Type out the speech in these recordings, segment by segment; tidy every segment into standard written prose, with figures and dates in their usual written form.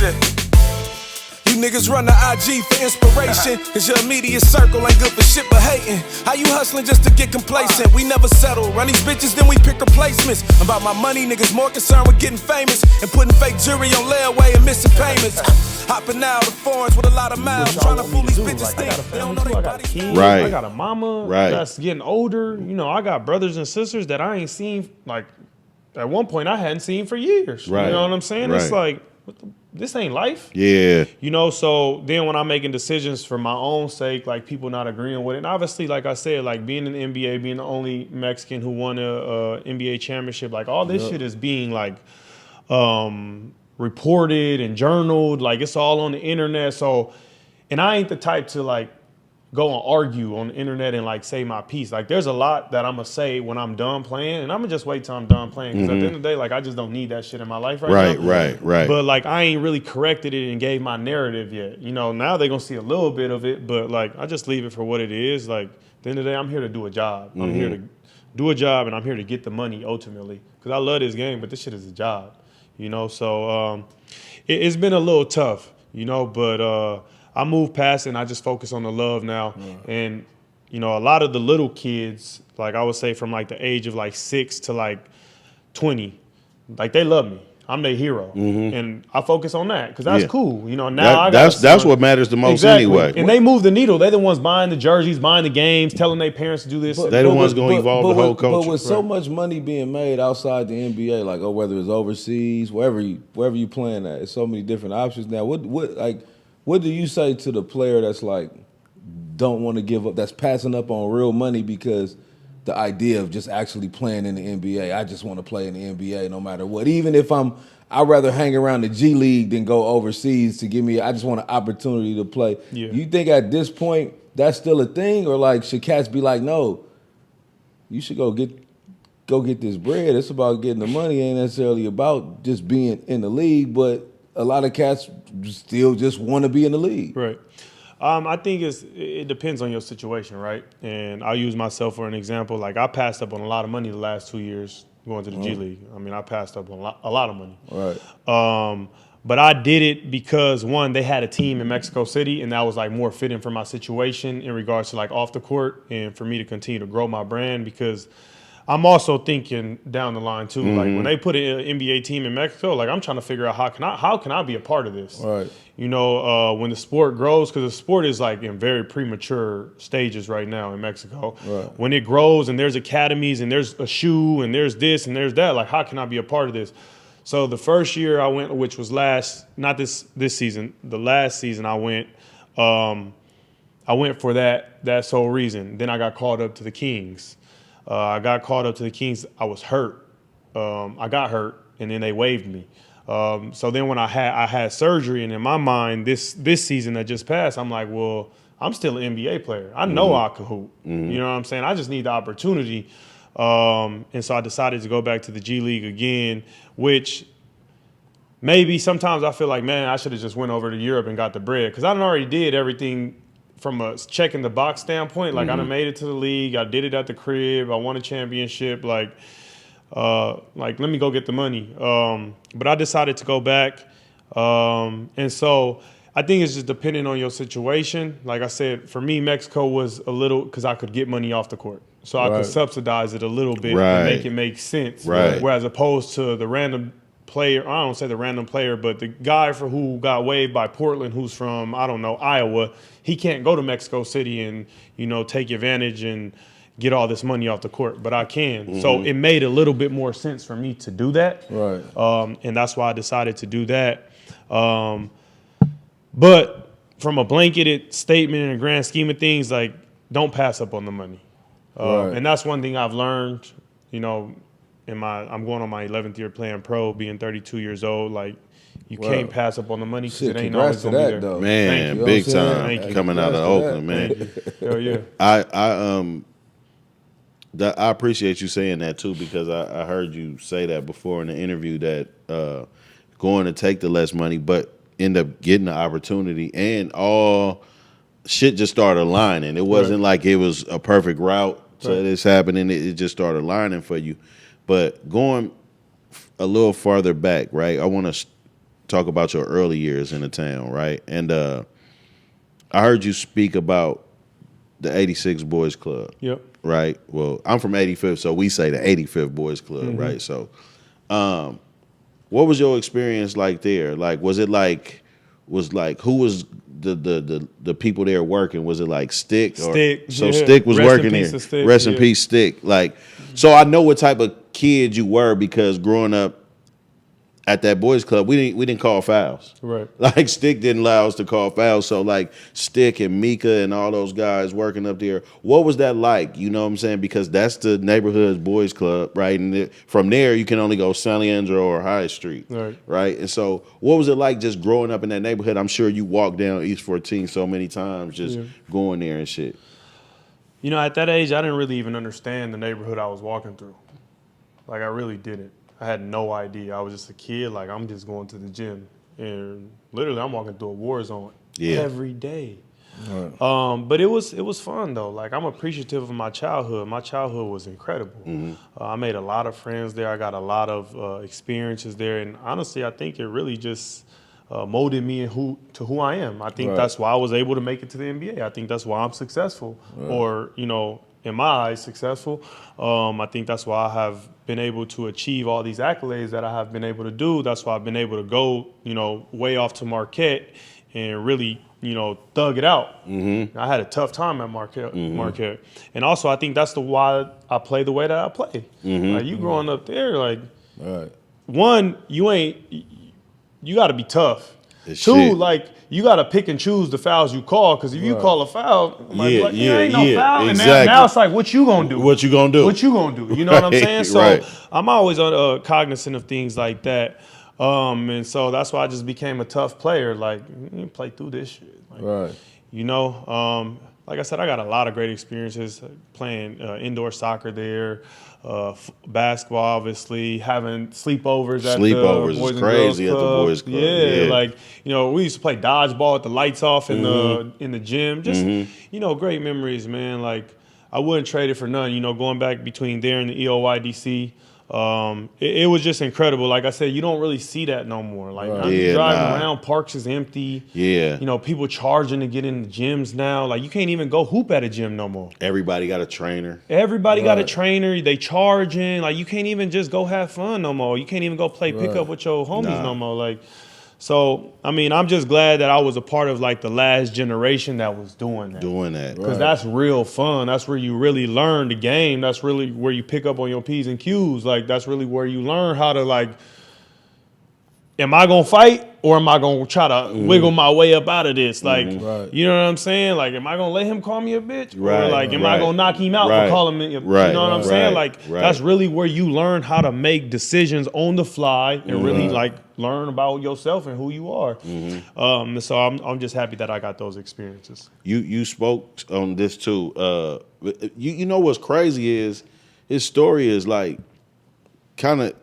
shit. You niggas run to IG for inspiration, cause your immediate circle ain't good for shit but hating. How you hustling just to get complacent? We never settle, run these bitches then we pick replacements. About my money, niggas more concerned with getting famous and putting fake jewelry on layaway and missing payments. Hopping out of foreigns with a lot of miles, trying to fool these bitches think they don't know they body. Right. I got a mama Right. that's getting older. You know, I got brothers and sisters that I ain't seen, like, at one point I hadn't seen for years. Right. You know what I'm saying? Right. It's like, this ain't life. Yeah. You know, so then when I'm making decisions for my own sake, like people not agreeing with it, and obviously, like I said, like being in the NBA, being the only Mexican who won a NBA championship, like all this shit is being like reported and journaled, like it's all on the internet. So, and I ain't the type to like go and argue on the internet and like say my piece. Like there's a lot that I'm gonna say when I'm done playing, and I'm gonna just wait till I'm done playing, because at the end of the day, like I just don't need that shit in my life right now. Right. But like I ain't really corrected it and gave my narrative yet. You know, now they're gonna see a little bit of it, but like I just leave it for what it is. Like at the end of the day, I'm here to do a job. I'm here to do a job, and I'm here to get the money ultimately, because I love this game, but this shit is a job. You know, so it's been a little tough, you know, but I moved past it and I just focus on the love now. And, you know, a lot of the little kids, like I would say from like the age of like 6 to like 20, like they love me. I'm their hero. And I focus on that because that's cool. You know, now that's what matters the most anyway. And they move the needle. They're the ones buying the jerseys, buying the games, telling their parents to do this. They're the ones going to evolve the whole culture. But with so much money being made outside the NBA, like whether it's overseas, wherever you playing at, it's so many different options now. What do you say to the player that's like don't want to give up, that's passing up on real money because the idea of just actually playing in the NBA, I just want to play in the NBA no matter what. Even if I'd rather hang around the G League than go overseas to give me, I just want an opportunity to play. Yeah. You think at this point that's still a thing, or like should cats be like, no, you should go get this bread. It's about getting the money. It ain't necessarily about just being in the league, but a lot of cats still just want to be in the league. Right. I think it depends on your situation, right? And I'll use myself for an example. Like I passed up on a lot of money the last 2 years going to the G League. I mean, I passed up on a lot of money. Right. But I did it because, one, they had a team in Mexico City, and that was like more fitting for my situation in regards to like off the court and for me to continue to grow my brand, because I'm also thinking down the line too. Like when they put an NBA team in Mexico, like I'm trying to figure out how can I be a part of this? Right. You know, when the sport grows, because the sport is like in very premature stages right now in Mexico. Right. When it grows and there's academies and there's a shoe and there's this and there's that, like how can I be a part of this? So the first year I went, which was not this season, the last season I went for that sole reason. Then I got called up to the Kings. I got called up to the Kings. I was hurt. I got hurt, and then they waived me. So then when I had surgery, and in my mind, this season that just passed, I'm like, well, I'm still an NBA player. I know I can hoop. You know what I'm saying? I just need the opportunity. And so I decided to go back to the G League again, which maybe sometimes I feel like, man, I should have just went over to Europe and got the bread, because I already did everything from a checking the box standpoint. Like I done made it to the league. I did it at the crib. I won a championship. Like let me go get the money. But I decided to go back. And so I think it's just depending on your situation. Like I said, for me, Mexico was a little, because I could get money off the court. So I could subsidize it a little bit and make it make sense. Right. Whereas opposed to the random player, I don't say the random player, but the guy who got waived by Portland, who's from, I don't know, Iowa, he can't go to Mexico City and, you know, take advantage and get all this money off the court, but I can. So it made a little bit more sense for me to do that. Right. And that's why I decided to do that. But from a blanketed statement in the grand scheme of things, like, don't pass up on the money. And that's one thing I've learned, you know, I'm going on my 11th year playing pro, being 32 years old. Like, you can't pass up on the money because it ain't always going to be there. Though. Man, big time. Thank you. Coming out of Oakland, man. Hell yeah. I appreciate you saying that too, because I heard you say that before in the interview, that going to take the less money, but end up getting the opportunity, and all shit just started aligning. It wasn't like it was a perfect route to this happening. It just started aligning for you. But going a little farther back, right? I want to talk about your early years in the town, right? And I heard you speak about the 86 Boys Club. Yep. Right? Well, I'm from 85th, so we say the 85th Boys Club, right? So what was your experience like there? Like, was it like, who was the people there working? Was it like Stick? Stick. So yeah. Stick was Rest working in there. peace to Stick, Rest in yeah. peace, Stick. Like, so I know what type of kid you were because growing up at that boys club, we didn't call fouls. Right. Like Stick didn't allow us to call fouls. So like Stick and Mika and all those guys working up there, what was that like? You know what I'm saying? Because that's the neighborhood boys club, right? And from there you can only go San Leandro or High Street, right? And so what was it like just growing up in that neighborhood? I'm sure you walked down East 14 so many times just going there and shit. You know, at that age, I didn't really even understand the neighborhood I was walking through. Like, I really didn't. I had no idea. I was just a kid. Like, I'm just going to the gym. And literally, I'm walking through a war zone every day. Right. But it was fun, though. Like, I'm appreciative of my childhood. My childhood was incredible. I made a lot of friends there. I got a lot of experiences there. And honestly, I think it really just molded me to who I am. I think that's why I was able to make it to the NBA. I think that's why I'm successful, or you know, in my eyes, successful. I think that's why I have been able to achieve all these accolades that I have been able to do. That's why I've been able to go, you know, way off to Marquette and really, you know, thug it out. I had a tough time at Marquette. And also, I think that's why I play the way that I play. Like, you growing up there, like, one, you got to be tough. Two, like, you got to pick and choose the fouls you call, because if you call a foul, ain't no foul. Exactly. And now it's like, what you going to do? What you going to do? What you going to do? You know what I'm saying? So I'm always cognizant of things like that. And so that's why I just became a tough player. Like, you play through this shit. Like, you know, like I said, I got a lot of great experiences playing indoor soccer there, basketball, obviously, having sleepovers at the Boys is and crazy Girls at the Club. Boys Club. Yeah, like, you know, we used to play dodgeball with the lights off in the gym. Just, you know, great memories, man. Like, I wouldn't trade it for none. You know, going back between there and the EOYDC, it was just incredible. Like I said, you don't really see that no more. Like, driving around, parks is empty. You know, people charging to get in the gyms now. Like, you can't even go hoop at a gym no more. Everybody got a trainer. Everybody got a trainer. They charging. Like, you can't even just go have fun no more. You can't even go play pickup with your homies no more. Like, so, I mean, I'm just glad that I was a part of, like, the last generation that was doing that. Because that's real fun. That's where you really learn the game. That's really where you pick up on your P's and Q's. Like, that's really where you learn how to, like, am I going to fight or am I going to try to wiggle my way up out of this? Like, you know what I'm saying? Like, am I going to let him call me a bitch? Or, like, am I going to knock him out for calling me? You know what I'm saying? Like, that's really where you learn how to make decisions on the fly and really, like, learn about yourself and who you are. So I'm just happy that I got those experiences. You spoke on this too. You know what's crazy is his story is like kind of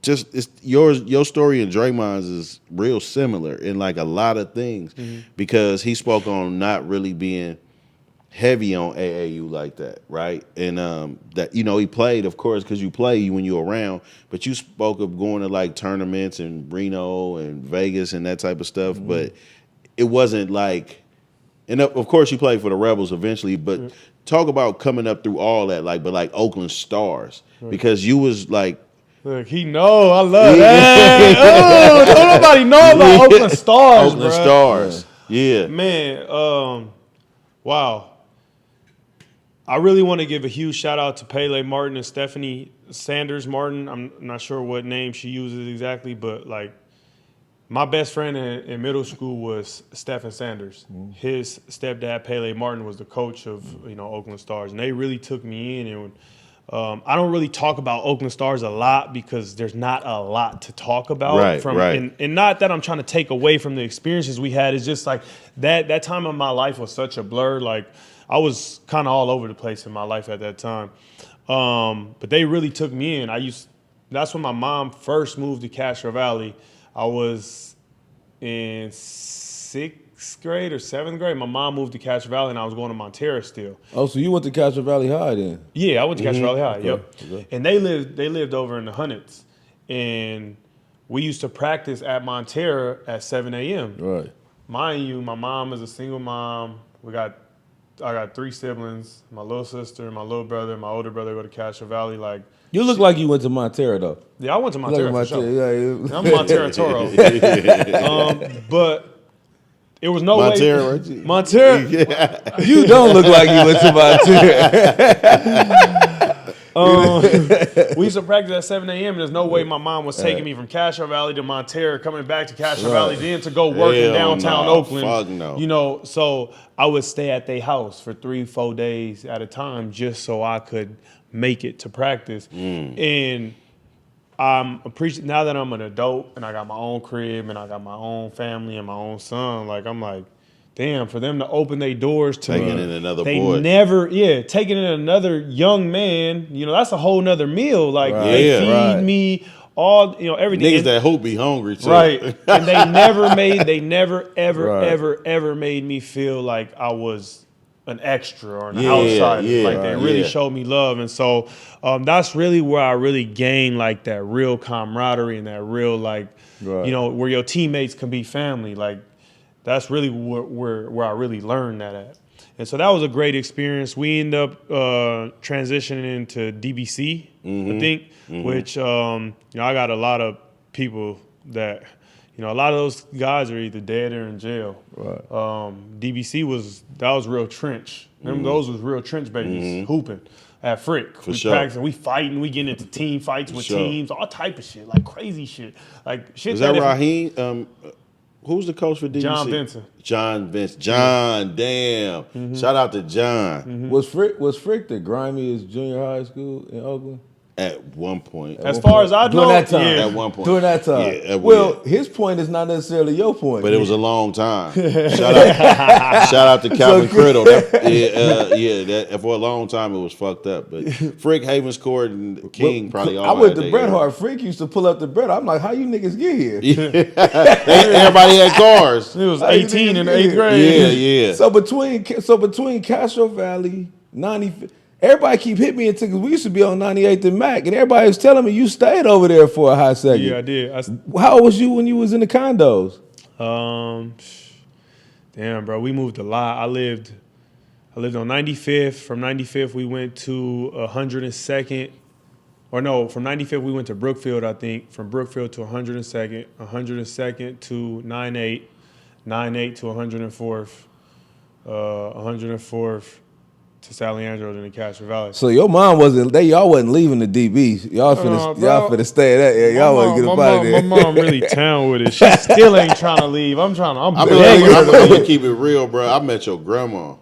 just your story and Draymond's is real similar in like a lot of things because he spoke on not really being heavy on AAU like that, right? And that, you know, he played, of course, because you play when you're around, but you spoke of going to like tournaments in Reno and Vegas and that type of stuff, but it wasn't like, and of course you played for the Rebels eventually, but talk about coming up through all that, like, but like Oakland Stars, because you was like, look, he know I love that. Oh, don't nobody know about Oakland Stars, Oakland Stars, yeah. Man, wow. I really want to give a huge shout out to Pele Martin and Stephanie Sanders Martin. I'm not sure what name she uses exactly, but like my best friend in middle school was Stephen Sanders. His stepdad, Pele Martin, was the coach of Oakland Stars, and they really took me in. And I don't really talk about Oakland Stars a lot because there's not a lot to talk about. And not that I'm trying to take away from the experiences we had. It's just like that time of my life was such a blur. Like I was kind of all over the place in my life at that time. But they really took me in. That's when my mom first moved to Castro Valley. I was in 6th grade or 7th grade. My mom moved to Castro Valley, and I was going to Montera still. Oh, so you went to Castro Valley High then? Yeah, I went to Castro Valley High. Okay. Yep. Okay. And they lived over in the Hunnits. And we used to practice at Montera at 7 a.m. Right. Mind you, my mom is a single mom. I got 3 siblings. My little sister, my little brother, my older brother go to Castro Valley. Like, You look like you went to Montera though. yeah, I went to Montera for sure. Yeah, I'm Montera Toro. But it was no Montera, way. right? Montera. You don't look like you went to Montera. We used to practice at 7 a.m. and there's no way my mom was taking me from Castro Valley to Montera, coming back to Castro Valley, then to go work in Hell downtown no. Oakland. Fuck no. You know, so I would stay at their house for 3-4 days at a time just so I could make it to practice. And I'm appreciative now that I'm an adult and I got my own crib and I got my own family and my own son. Like, I'm like, damn, for them to open their doors to Taking me, in another they boy. taking in another young man. You know, that's a whole nother meal. Like, Right. they Yeah, feed right. me all, you know, everything. Niggas And- that hope be hungry too. right, and they never, ever, Right. ever made me feel like I was an extra or an Yeah, outsider. yeah, Like, they really yeah. showed me love, and so that's really where I really gained like that real camaraderie and that real like, Right. you know, where your teammates can be family. Like, that's really where I really learned that at. And so that was a great experience. We ended up transitioning into DBC, I think, which, you know, I got a lot of people that, you know, a lot of those guys are either dead or in jail. Right. DBC was real trench. Those was real trench babies hooping at Frick. We sure. practicing, we fighting, we getting into team fights with sure. teams, all type of shit, like crazy shit. Like shit. Is that if- Raheem? Who's the coach for DBC? John Benson. John Benson. John, damn. Shout out to John. Was Frick the grimiest junior high school in Oakland? At one point. As far as I know, During that time. yeah. At one point. During that time. Yeah, Well, his point is not necessarily your point. But it was a long time. Shout out to Calvin Criddle. That for a long time it was fucked up. But Frick, Havens Court, and King probably all I went had to their Bret era. Hart. Frick used to pull up to Bret. I'm like, how you niggas get here? Everybody had cars. It was How you 18 in the niggas 8th get grade. Yeah. So between Castro Valley, 90, everybody keep hitting me into, because we used to be on 98th and Mac, and everybody was telling me you stayed over there for a hot second. Yeah, I did. How old was you when you was in the condos? Damn, bro, we moved a lot. I lived on 95th. From 95th, we went to 102nd. Or no, from 95th, we went to Brookfield, I think. From Brookfield to 102nd, 102nd to 98, 98 to 104th, 104th to Sally Andrews in the Castro Valley. So your mom y'all wasn't leaving the DB. Y'all finna stay at that area. Y'all wasn't get up out of there. My mom really down with it. She still ain't trying to leave. I'm I'm begging her to gonna leave. keep it real, bro. I met your grandma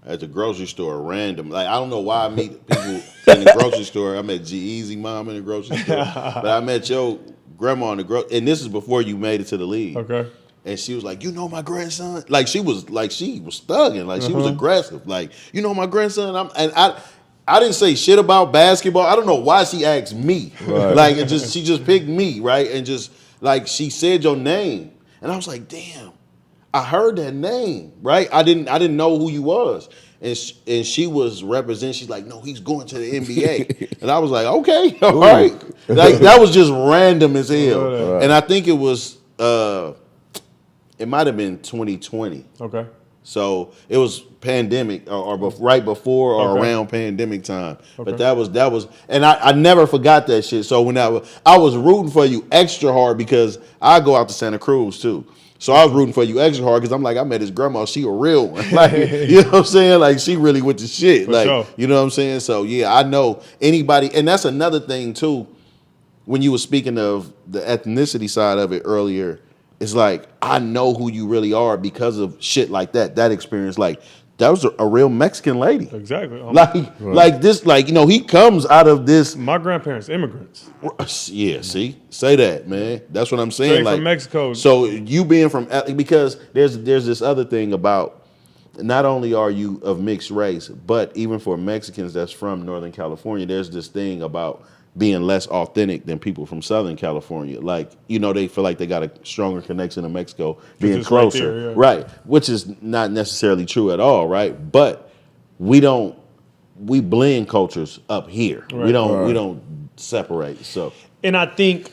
at the grocery store random. Like, I don't know why I meet people in the grocery store. I met G-Eazy mom in the grocery store. But I met your grandma in the and this is before you made it to the league. Okay. And she was like, you know my grandson? Like, she was thugging. Like, she was aggressive. Like, you know my grandson? I didn't say shit about basketball. I don't know why she asked me. Right. Like, she just picked me, right? And just, like, she said your name. And I was like, damn, I heard that name, right? I didn't know who you was. And she was representing, she's like, no, he's going to the NBA. And I was like, okay, all right. Like, that was just random as hell. Right. And I think it was, it might have been 2020. Okay. So it was pandemic or right before or Okay. around pandemic time. Okay. But that was, and I never forgot that shit. So when I was rooting for you extra hard because I go out to Santa Cruz too. So I was rooting for you extra hard because I'm like, I met his grandma. She a real one. Like, you know what I'm saying? Like, she really with the shit. For like, sure. you know what I'm saying? So yeah, I know anybody, and that's another thing too. When you were speaking of the ethnicity side of it earlier, it's like, I know who you really are because of shit like that experience. Like, that was a real Mexican lady. Exactly. Like this, like, you know, he comes out of this. My grandparents, immigrants. Yeah, see? Say that, man. That's what I'm saying. Straight like, from Mexico. So you being from, because there's this other thing about, not only are you of mixed race, but even for Mexicans that's from Northern California, there's this thing about being less authentic than people from Southern California. Like, you know, they feel like they got a stronger connection to Mexico being it's right closer. there, yeah. Right. Which is not necessarily true at all, right? But we blend cultures up here. Right. We don't separate. So And I think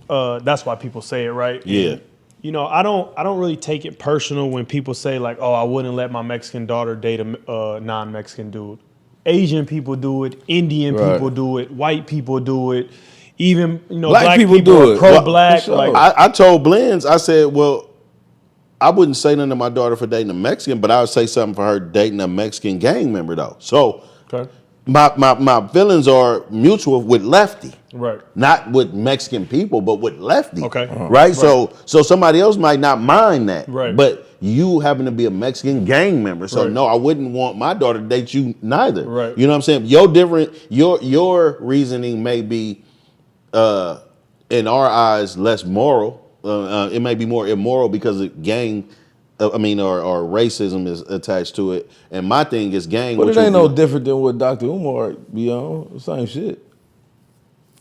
that's why people say it, right? yeah. And, you know, I don't really take it personal when people say like, "Oh, I wouldn't let my Mexican daughter date a non-Mexican dude." Asian people do it, Indian Right. people do it, white people do it, even Black black people people do are it. pro-black. For sure. Like, I told Blends, I said, well, I wouldn't say nothing to my daughter for dating a Mexican, but I would say something for her dating a Mexican gang member though. So okay, my feelings are mutual with Lefty. right. Not with Mexican people, but with Lefty. Okay. Right? So somebody else might not mind that. Right. But you happen to be a Mexican gang member. So Right. no, I wouldn't want my daughter to date you neither. Right. You know what I'm saying? Your reasoning may be in our eyes less moral. It may be more immoral because of gang or racism is attached to it. And my thing is gang. But what it ain't you no do. different than what Dr. Umar be on. The same shit.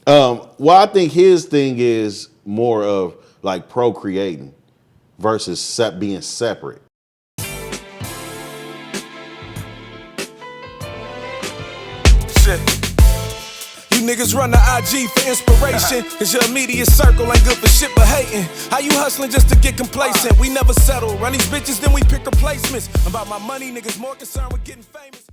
Well, I think his thing is more of like procreating versus being separate. Shit. You niggas run to IG for inspiration, cause your immediate circle ain't good for shit but hating. How you hustling just to get complacent? We never settle. Run these bitches, then we pick replacements. About my money, niggas more concerned with getting famous.